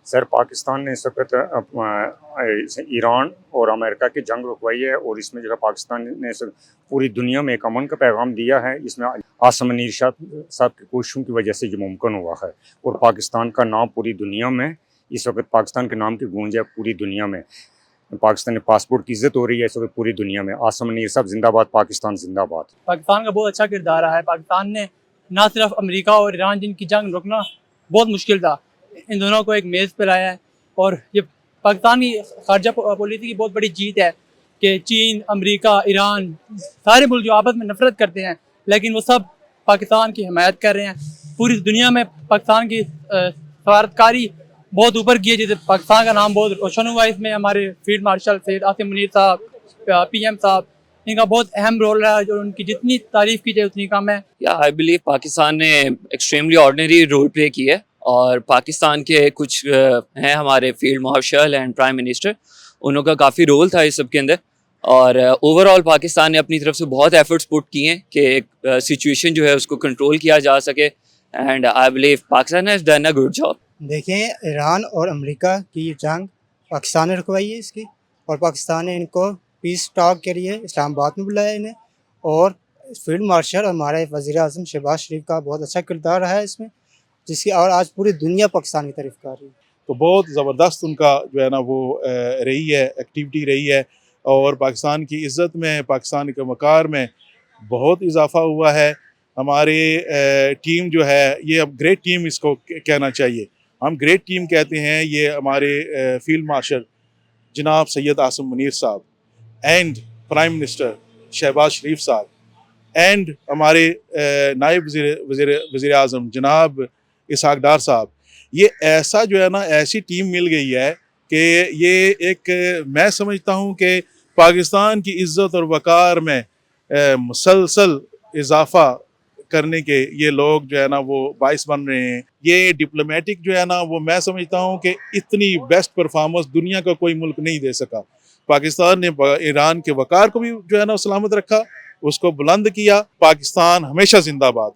Sir, Pakistan ने इस वक़्त ईरान और अमेरिका की जंग रुकवाई है और इसमें जो है पाकिस्तान ने पूरी दुनिया में एक अमन का पैगाम दिया है। इसमें आसिम मुनीर साहब की कोशिशों की वजह से ये मुमकिन हुआ है और पाकिस्तान का नाम पूरी दुनिया में इस वक्त पाकिस्तान के नाम की गूंज है पूरी दुनिया में। पाकिस्तानी पासपोर्ट की इज्जत हो रही है इस वक्त पूरी दुनिया में। आसिम मुनीर साहब जिंदाबाद, पाकिस्तान जिंदाबाद। पाकिस्तान का बहुत अच्छा किरदार रहा है। पाकिस्तान ने ना सिर्फ अमेरिका और ईरान जिनकी जंग रुकना बहुत मुश्किल था, इन दोनों को एक मेज़ पर लाया है। और ये पाकिस्तान की खारजा पॉलिसी की बहुत बड़ी जीत है कि चीन, अमेरिका, ईरान सारे मुल्क जो आपस में नफरत करते हैं, लेकिन वो सब पाकिस्तान की हिमायत कर रहे हैं। पूरी दुनिया में पाकिस्तान की सफारतकारी बहुत ऊपर की है, जिससे पाकिस्तान का नाम बहुत रोशन हुआ है। इसमें हमारे फील्ड मार्शल सैयद आसिम मुनीर साहब, PM साहब, इनका बहुत अहम रोल रहा है, जो उनकी जितनी तारीफ की जाए उतनी कम है। आई बिलीव पाकिस्तान ने एक्सट्रीमली ऑर्डिनरी रोल प्ले किया है और पाकिस्तान के कुछ हैं हमारे field marshal and prime minister, उनका काफ़ी रोल था इस सब के अंदर। और ओवरऑल पाकिस्तान ने अपनी तरफ से बहुत एफर्ट्स पुट किए हैं कि एक सिचुएशन जो है उसको कंट्रोल किया जा सके, and I believe Pakistan has done a good job. देखें, ईरान और अमेरिका की जंग पाकिस्तान ने रुकवाई है इसकी, और पाकिस्तान ने इनको पीस टॉक के लिए इस्लामाबाद में बुलाया इन्हें। और फील्ड मार्शल हमारे वज़ीर आज़म शहबाज शरीफ का बहुत अच्छा किरदार रहा है इसमें, जिसकी और आज पूरी दुनिया पाकिस्तान की तारीफ कर रही है। तो बहुत ज़बरदस्त उनका जो है ना वो रही है, एक्टिविटी रही है, और पाकिस्तान की इज़्ज़त में, पाकिस्तान के वक़ार में बहुत इजाफ़ा हुआ है। हमारे टीम जो है, ये अब ग्रेट टीम इसको कहना चाहिए, हम ग्रेट टीम कहते हैं। ये हमारे फील्ड मार्शल जनाब सैयद आसिम मुनीर साहब एंड प्राइम मिनिस्टर शहबाज शरीफ साहब एंड हमारे नायब वज़ीर आज़म जनाब इसहाक डार साहब, ये ऐसा जो है ना ऐसी टीम मिल गई है कि ये एक मैं समझता हूँ कि पाकिस्तान की इज़्ज़त और वक़ार में मुसलसल इजाफ़ा करने के ये लोग जो है ना वो बाइस बन रहे हैं। ये डिप्लोमेटिक जो है ना वो मैं समझता हूँ कि इतनी बेस्ट परफॉर्मेंस दुनिया का कोई मुल्क नहीं दे सका। पाकिस्तान ने ईरान के वक़ार को भी जो है ना सलामत रखा, उसको बुलंद किया। पाकिस्तान हमेशा जिंदाबाद।